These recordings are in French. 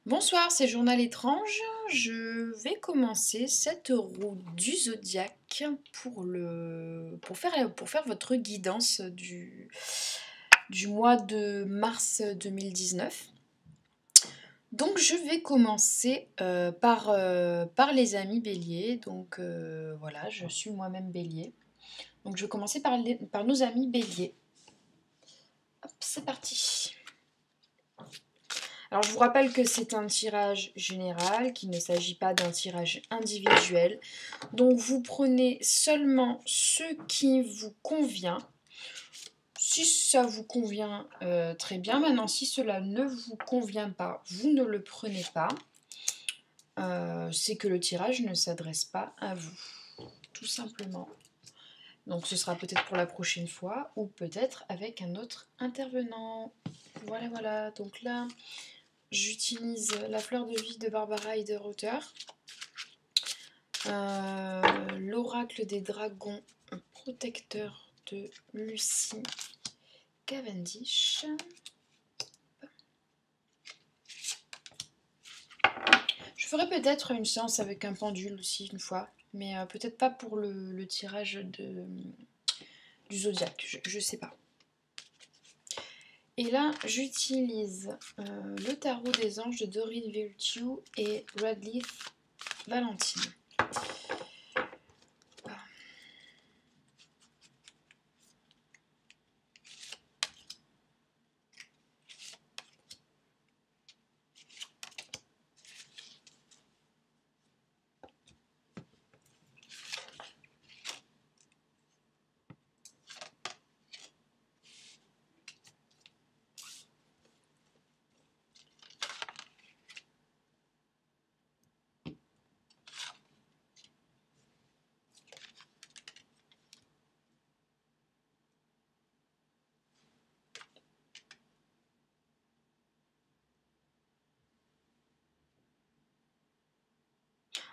Bonsoir, c'est Journal étrange. Je vais commencer cette roue du zodiaque pour faire votre guidance du mois de mars 2019. Donc je vais commencer par les amis béliers. Donc voilà, je suis moi-même bélier. Donc je vais commencer par nos amis béliers. Hop, c'est parti. Alors je vous rappelle que c'est un tirage général, qu'il ne s'agit pas d'un tirage individuel. Donc vous prenez seulement ce qui vous convient. Si ça vous convient, très bien. Maintenant, si cela ne vous convient pas, vous ne le prenez pas. C'est que le tirage ne s'adresse pas à vous, tout simplement. Donc ce sera peut-être pour la prochaine fois ou peut-être avec un autre intervenant. Voilà, voilà. Donc là, j'utilise la fleur de vie de Barbara Heiderauter, l'oracle des dragons protecteur de Lucie Cavendish. Je ferai peut-être une séance avec un pendule aussi une fois, mais peut-être pas pour le tirage du zodiaque, je sais pas. Et là, j'utilise le tarot des anges de Doreen Virtue et Radcliffe Valentine.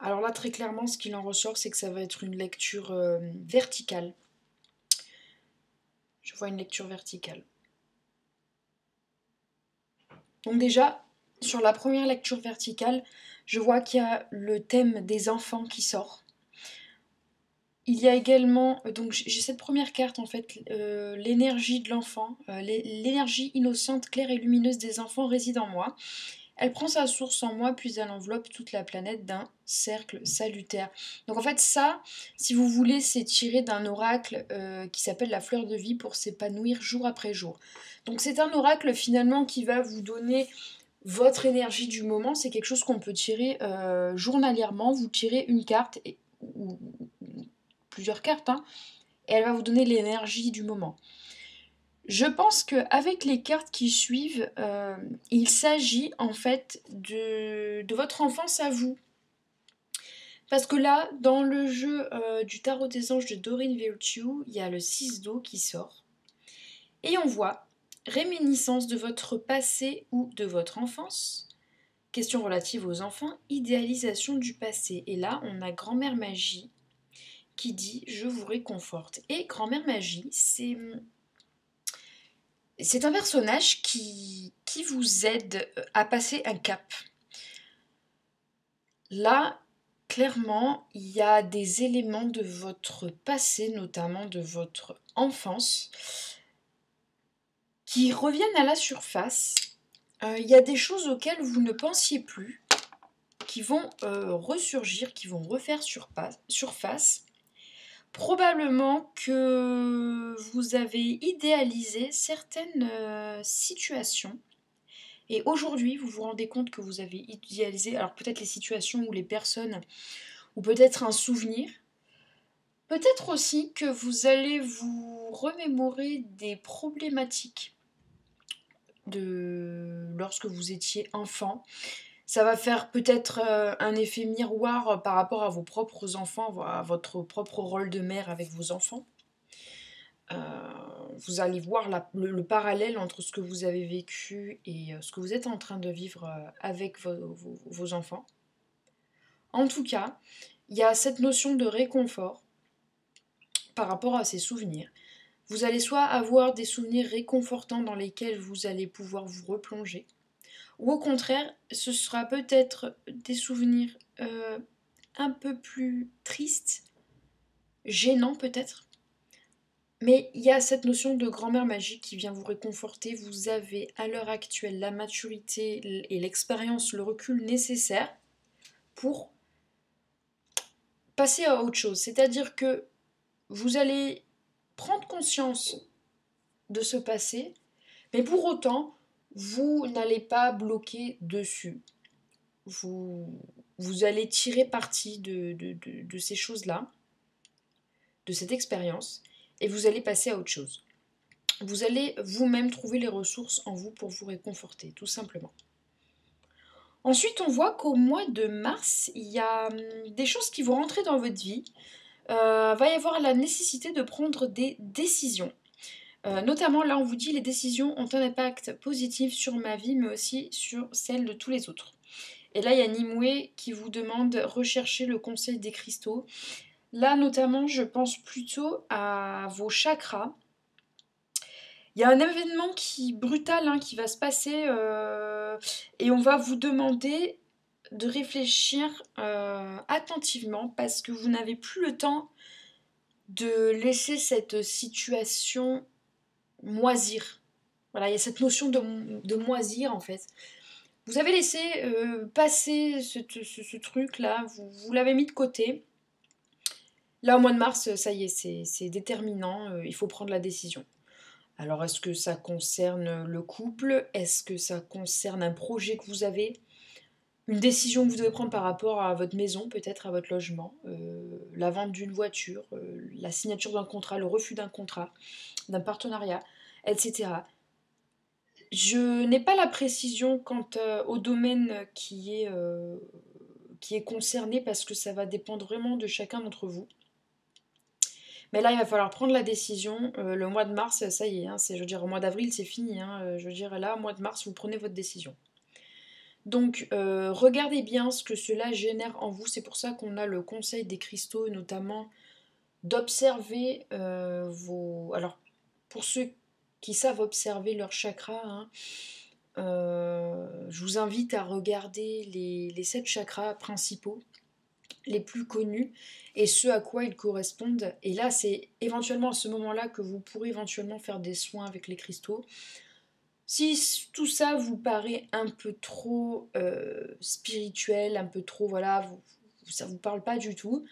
Alors là, très clairement, ce qu'il en ressort, c'est que ça va être une lecture verticale. Je vois une lecture verticale. Donc déjà, sur la première lecture verticale, je vois qu'il y a le thème des enfants qui sort. Il y a également, donc j'ai cette première carte en fait, l'énergie de l'enfant, l'énergie innocente, claire et lumineuse des enfants réside en moi. Elle prend sa source en moi, puis elle enveloppe toute la planète d'un cercle salutaire. Donc en fait ça, si vous voulez, c'est tiré d'un oracle qui s'appelle la fleur de vie pour s'épanouir jour après jour. Donc c'est un oracle finalement qui va vous donner votre énergie du moment. C'est quelque chose qu'on peut tirer journalièrement. Vous tirez une carte, ou plusieurs cartes, hein, et elle va vous donner l'énergie du moment. Je pense qu'avec les cartes qui suivent, il s'agit en fait de votre enfance à vous. Parce que là, dans le jeu du tarot des anges de Doreen Virtue, il y a le 6 d'eau qui sort. Et on voit réminiscence de votre passé ou de votre enfance. Question relative aux enfants, idéalisation du passé. Et là, on a grand-mère magie qui dit « je vous réconforte ». Et grand-mère magie, c'est un personnage qui vous aide à passer un cap. Là, clairement, il y a des éléments de votre passé, notamment de votre enfance, qui reviennent à la surface. Il y a des choses auxquelles vous ne pensiez plus, qui vont ressurgir, qui vont refaire surface. Probablement que vous avez idéalisé certaines situations et aujourd'hui vous vous rendez compte que vous avez idéalisé, alors peut-être les situations ou les personnes, ou peut-être un souvenir, peut-être aussi que vous allez vous remémorer des problématiques de lorsque vous étiez enfant. Ça va faire peut-être un effet miroir par rapport à vos propres enfants, à votre propre rôle de mère avec vos enfants. Vous allez voir le parallèle entre ce que vous avez vécu et ce que vous êtes en train de vivre avec vos enfants. En tout cas, il y a cette notion de réconfort par rapport à ces souvenirs. Vous allez soit avoir des souvenirs réconfortants dans lesquels vous allez pouvoir vous replonger, Ou au contraire, ce sera peut-être des souvenirs un peu plus tristes, gênants peut-être. Mais il y a cette notion de grand-mère magique qui vient vous réconforter. Vous avez à l'heure actuelle la maturité et l'expérience, le recul nécessaire pour passer à autre chose. C'est-à-dire que vous allez prendre conscience de ce passé, mais pour autant, vous n'allez pas bloquer dessus. Vous allez tirer parti de ces choses-là, de cette expérience, et vous allez passer à autre chose. Vous allez vous-même trouver les ressources en vous pour vous réconforter, tout simplement. Ensuite, on voit qu'au mois de mars, il y a des choses qui vont rentrer dans votre vie. Va y avoir la nécessité de prendre des décisions. Notamment, là, on vous dit les décisions ont un impact positif sur ma vie, mais aussi sur celle de tous les autres. Et là, il y a Nimue qui vous demande rechercher le conseil des cristaux. Là, notamment, je pense plutôt à vos chakras. Il y a un événement brutal qui va se passer et on va vous demander de réfléchir attentivement parce que vous n'avez plus le temps de laisser cette situation moisir. Voilà, il y a cette notion de moisir en fait. Vous avez laissé passer ce truc-là, vous l'avez mis de côté. Là, au mois de mars, ça y est, c'est déterminant, il faut prendre la décision. Alors, est-ce que ça concerne le couple? Est-ce que ça concerne un projet que vous avez? Une décision que vous devez prendre par rapport à votre maison, peut-être à votre logement, la vente d'une voiture, la signature d'un contrat, le refus d'un contrat, d'un partenariat, etc. Je n'ai pas la précision quant au domaine qui est concerné parce que ça va dépendre vraiment de chacun d'entre vous. Mais là, il va falloir prendre la décision. Le mois de mars, ça y est, je veux dire, au mois d'avril, c'est fini. Je veux dire, là, au mois de mars, vous prenez votre décision. Donc, regardez bien ce que cela génère en vous. C'est pour ça qu'on a le conseil des cristaux, notamment d'observer vos... Alors, pour ceux qui savent observer leurs chakras, je vous invite à regarder les 7 chakras principaux, les plus connus, et ceux à quoi ils correspondent. Et là, c'est éventuellement à ce moment-là que vous pourrez éventuellement faire des soins avec les cristaux. Si tout ça vous paraît un peu trop spirituel, un peu trop, voilà, ça vous parle pas du tout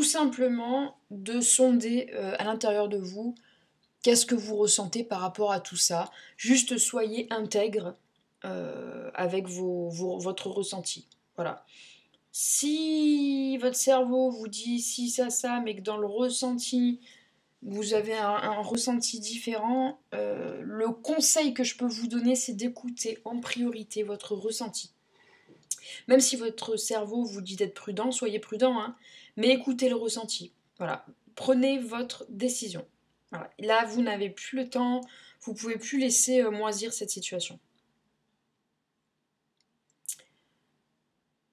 simplement de sonder à l'intérieur de vous qu'est-ce que vous ressentez par rapport à tout ça. Juste soyez intègre avec votre ressenti. Voilà. Si votre cerveau vous dit si ça, mais que dans le ressenti, vous avez un ressenti différent, le conseil que je peux vous donner, c'est d'écouter en priorité votre ressenti. Même si votre cerveau vous dit d'être prudent, soyez prudent, mais écoutez le ressenti. Voilà, prenez votre décision. Voilà. Là, vous n'avez plus le temps, vous ne pouvez plus laisser moisir cette situation.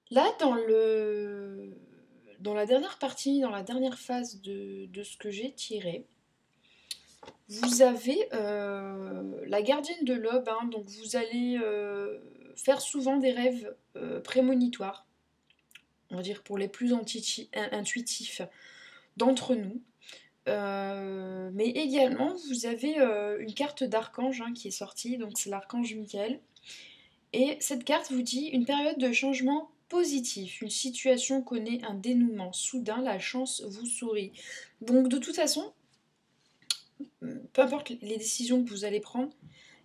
Là, dans la dernière partie, dans la dernière phase de ce que j'ai tiré, vous avez la gardienne de l'aube, donc vous allez faire souvent des rêves prémonitoires, on va dire pour les plus intuitifs d'entre nous. Mais également, vous avez une carte d'archange qui est sortie, donc c'est l'archange Michael. Et cette carte vous dit une période de changement positif, une situation connaît un dénouement, soudain la chance vous sourit. Donc de toute façon, peu importe les décisions que vous allez prendre,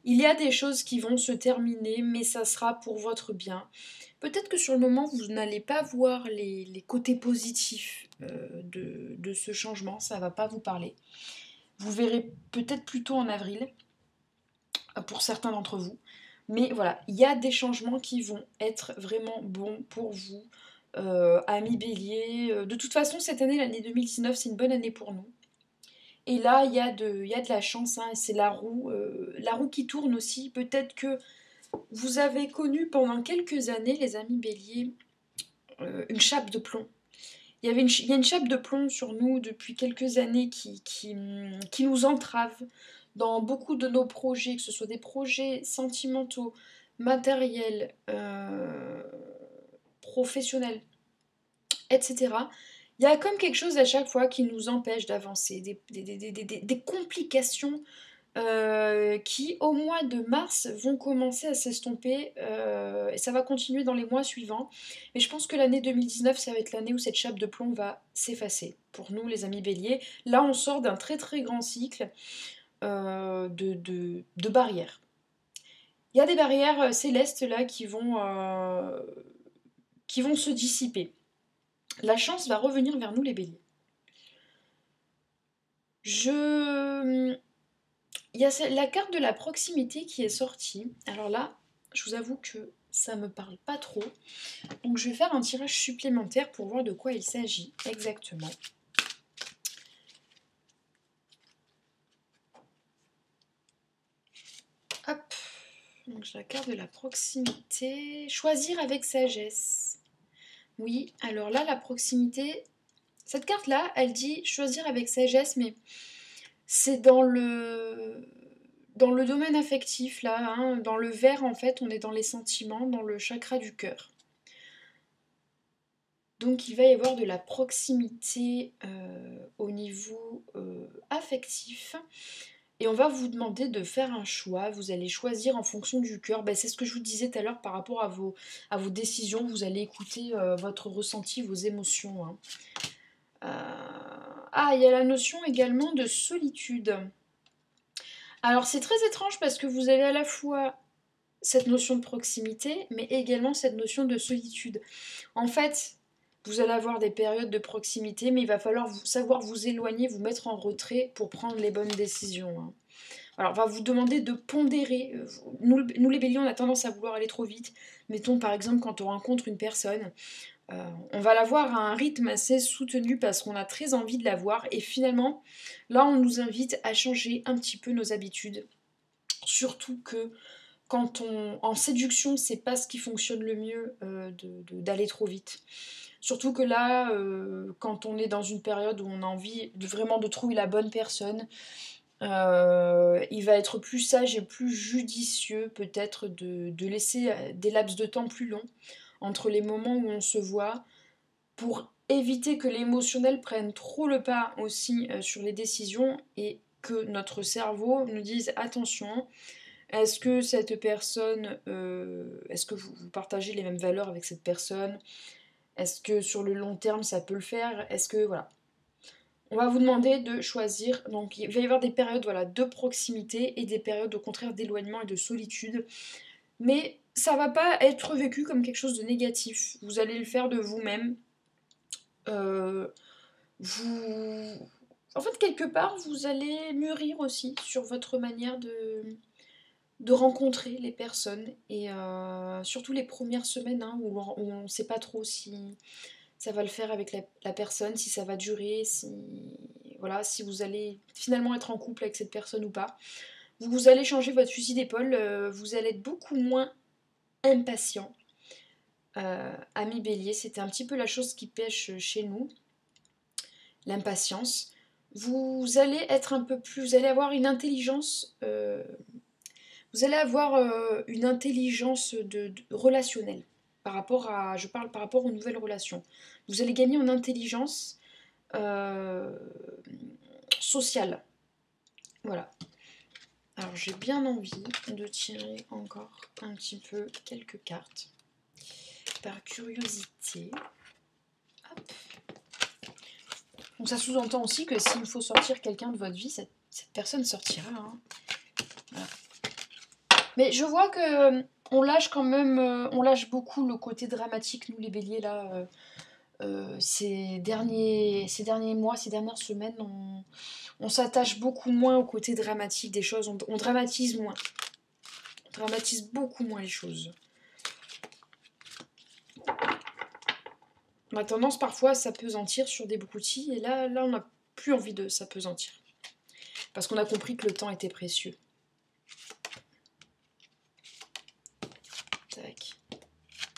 il y a des choses qui vont se terminer, mais ça sera pour votre bien. Peut-être que sur le moment, vous n'allez pas voir les côtés positifs de ce changement, ça ne va pas vous parler. Vous verrez peut-être plutôt en avril, pour certains d'entre vous. Mais voilà, il y a des changements qui vont être vraiment bons pour vous, amis bélier. De toute façon, cette année, l'année 2019, c'est une bonne année pour nous. Et là, il y a de la chance, c'est la roue qui tourne aussi. Peut-être que vous avez connu pendant quelques années, les amis béliers, une chape de plomb. Il y a une chape de plomb sur nous depuis quelques années qui nous entrave dans beaucoup de nos projets, que ce soit des projets sentimentaux, matériel, professionnel, etc. Il y a comme quelque chose à chaque fois qui nous empêche d'avancer, des complications qui, au mois de mars, vont commencer à s'estomper et ça va continuer dans les mois suivants. Mais je pense que l'année 2019, ça va être l'année où cette chape de plomb va s'effacer. Pour nous, les amis béliers, là, on sort d'un très très grand cycle de barrières. Il y a des barrières célestes là qui vont se dissiper. La chance va revenir vers nous, les béliers. Il y a la carte de la proximité qui est sortie. Alors là, je vous avoue que ça me parle pas trop. Donc je vais faire un tirage supplémentaire pour voir de quoi il s'agit exactement. Hop. Donc j'ai la carte de la proximité. Choisir avec sagesse. Oui, alors là, la proximité... Cette carte-là, elle dit choisir avec sagesse, mais c'est dans le domaine affectif, là, hein, dans le vert, en fait, on est dans les sentiments, dans le chakra du cœur. Donc il va y avoir de la proximité au niveau affectif. Et on va vous demander de faire un choix. Vous allez choisir en fonction du cœur. C'est ce que je vous disais tout à l'heure par rapport à vos décisions. Vous allez écouter votre ressenti, vos émotions. Hein. Ah, il y a la notion également de solitude. Alors c'est très étrange parce que vous avez à la fois cette notion de proximité, mais également cette notion de solitude. En fait, vous allez avoir des périodes de proximité, mais il va falloir savoir vous éloigner, vous mettre en retrait pour prendre les bonnes décisions. Hein. Alors, on va vous demander de pondérer. Nous, les béliers, on a tendance à vouloir aller trop vite. Mettons, par exemple, quand on rencontre une personne, on va la voir à un rythme assez soutenu parce qu'on a très envie de la voir. Et finalement, là, on nous invite à changer un petit peu nos habitudes. Surtout que en séduction, c'est pas ce qui fonctionne le mieux d'aller trop vite. Surtout que là, quand on est dans une période où on a envie vraiment de trouver la bonne personne, il va être plus sage et plus judicieux peut-être de laisser des laps de temps plus longs entre les moments où on se voit pour éviter que l'émotionnel prenne trop le pas aussi sur les décisions et que notre cerveau nous dise attention, est-ce que cette personne, est-ce que vous partagez les mêmes valeurs avec cette personne? Est-ce que sur le long terme ça peut le faire? Est-ce que voilà. On va vous demander de choisir. Donc il va y avoir des périodes voilà, de proximité et des périodes au contraire d'éloignement et de solitude. Mais ça va pas être vécu comme quelque chose de négatif. Vous allez le faire de vous-même. Vous... En fait, quelque part, vous allez mûrir aussi sur votre manière de rencontrer les personnes. Et surtout les premières semaines hein, où on ne sait pas trop si ça va le faire avec la personne, si ça va durer, voilà, si vous allez finalement être en couple avec cette personne ou pas. Vous allez changer votre fusil d'épaule, vous allez être beaucoup moins impatient. Ami Bélier, c'était un petit peu la chose qui pêche chez nous, l'impatience. Vous allez être un peu plus, vous allez avoir une intelligence, vous allez avoir une intelligence relationnelle. Je parle par rapport aux nouvelles relations. Vous allez gagner en intelligence sociale. Voilà. Alors j'ai bien envie de tirer encore un petit peu quelques cartes par curiosité. Hop. Donc ça sous-entend aussi que s'il faut sortir quelqu'un de votre vie, cette personne sortira. Hein. Voilà. Mais je vois que on lâche quand même, on lâche beaucoup le côté dramatique, nous les béliers là. Ces derniers mois, ces dernières semaines, on s'attache beaucoup moins au côté dramatique des choses, on dramatise moins. On dramatise beaucoup moins les choses. On a tendance parfois à s'apesantir sur des broutilles, et là on n'a plus envie de s'apesantir. Parce qu'on a compris que le temps était précieux. Tac.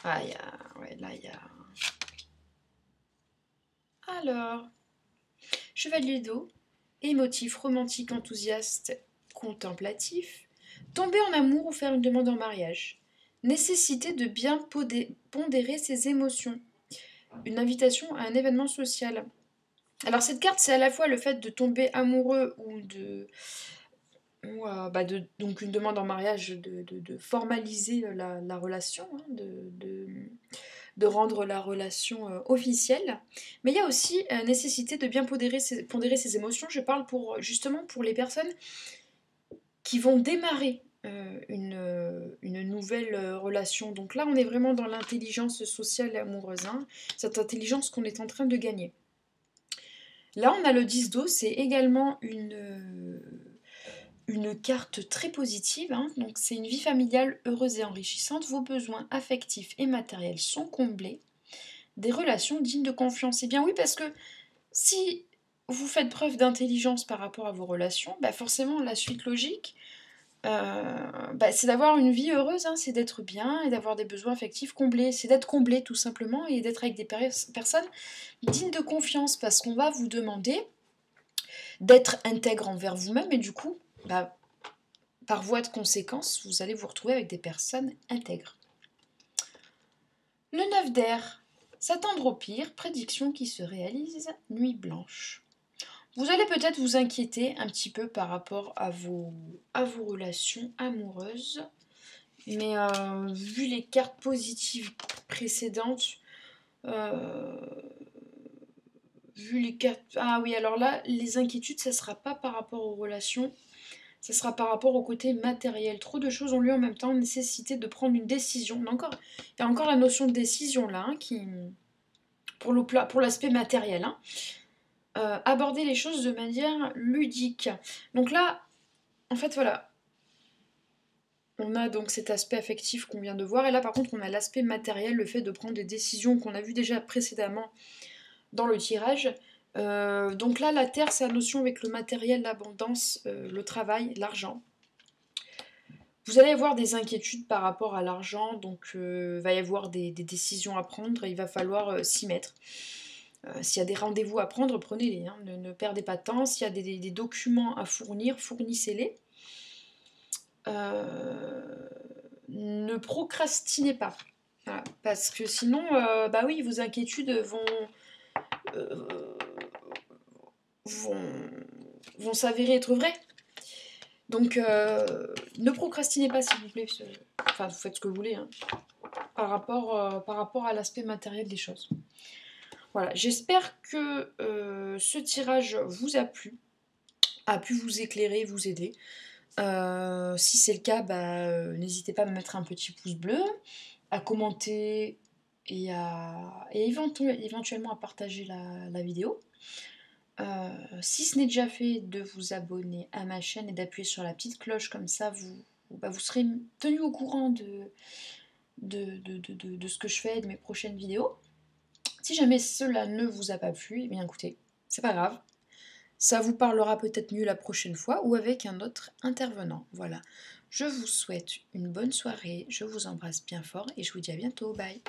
Ah, ouais, là, il y a... Alors, chevalier d'eau, émotif, romantique, enthousiaste, contemplatif, tomber en amour ou faire une demande en mariage, Nécessité de bien pondérer ses émotions. Une invitation à un événement social. Alors cette carte, c'est à la fois le fait de tomber amoureux donc une demande en mariage, de formaliser la relation, hein, de rendre la relation officielle. Mais il y a aussi nécessité de bien pondérer ses émotions. Je parle justement pour les personnes qui vont démarrer une nouvelle relation. Donc là, on est vraiment dans l'intelligence sociale et amoureuse, hein, cette intelligence qu'on est en train de gagner. Là, on a le 10 d'eau, c'est également une carte très positive, hein. Donc c'est une vie familiale heureuse et enrichissante, vos besoins affectifs et matériels sont comblés, des relations dignes de confiance. Eh bien oui, parce que si vous faites preuve d'intelligence par rapport à vos relations, bah forcément la suite logique, c'est d'avoir une vie heureuse, hein, c'est d'être bien et d'avoir des besoins affectifs comblés, c'est d'être comblé tout simplement et d'être avec des personnes dignes de confiance parce qu'on va vous demander d'être intègre envers vous-même et du coup, par voie de conséquence, vous allez vous retrouver avec des personnes intègres. Le 9 d'air, s'attendre au pire, prédiction qui se réalise, nuit blanche. Vous allez peut-être vous inquiéter un petit peu par rapport à vos relations amoureuses, mais vu les cartes positives précédentes, vu les cartes... Ah oui, alors là, les inquiétudes, ça ne sera pas par rapport aux relations, ça sera par rapport au côté matériel. Trop de choses ont lieu en même temps, nécessité de prendre une décision. Il y a encore la notion de décision là, hein, pour l'aspect matériel. Hein. Aborder les choses de manière ludique. Donc là, en fait, voilà. On a donc cet aspect affectif qu'on vient de voir, et là par contre on a l'aspect matériel, le fait de prendre des décisions qu'on a vues déjà précédemment dans le tirage. Donc là la terre c'est la notion avec le matériel, l'abondance, le travail, l'argent. Vous allez avoir des inquiétudes par rapport à l'argent, donc il va y avoir des décisions à prendre et il va falloir s'y mettre. S'il y a des rendez-vous à prendre, prenez-les, hein, ne perdez pas de temps. S'il y a des documents à fournir, fournissez-les. Ne procrastinez pas. Voilà, parce que sinon, oui, vos inquiétudes euh, vont s'avérer être vraies. Donc, ne procrastinez pas, s'il vous plaît. Enfin, vous faites ce que vous voulez, hein, par rapport à l'aspect matériel des choses. Voilà, j'espère que ce tirage vous a plu, a pu vous éclairer, vous aider. Si c'est le cas, n'hésitez pas à me mettre un petit pouce bleu, à commenter et éventuellement à partager la vidéo. Si ce n'est déjà fait, de vous abonner à ma chaîne et d'appuyer sur la petite cloche, comme ça vous serez tenu au courant de ce que je fais et de mes prochaines vidéos. Si jamais cela ne vous a pas plu, eh bien écoutez, c'est pas grave. Ça vous parlera peut-être mieux la prochaine fois ou avec un autre intervenant. Voilà. Je vous souhaite une bonne soirée, je vous embrasse bien fort et je vous dis à bientôt. Bye.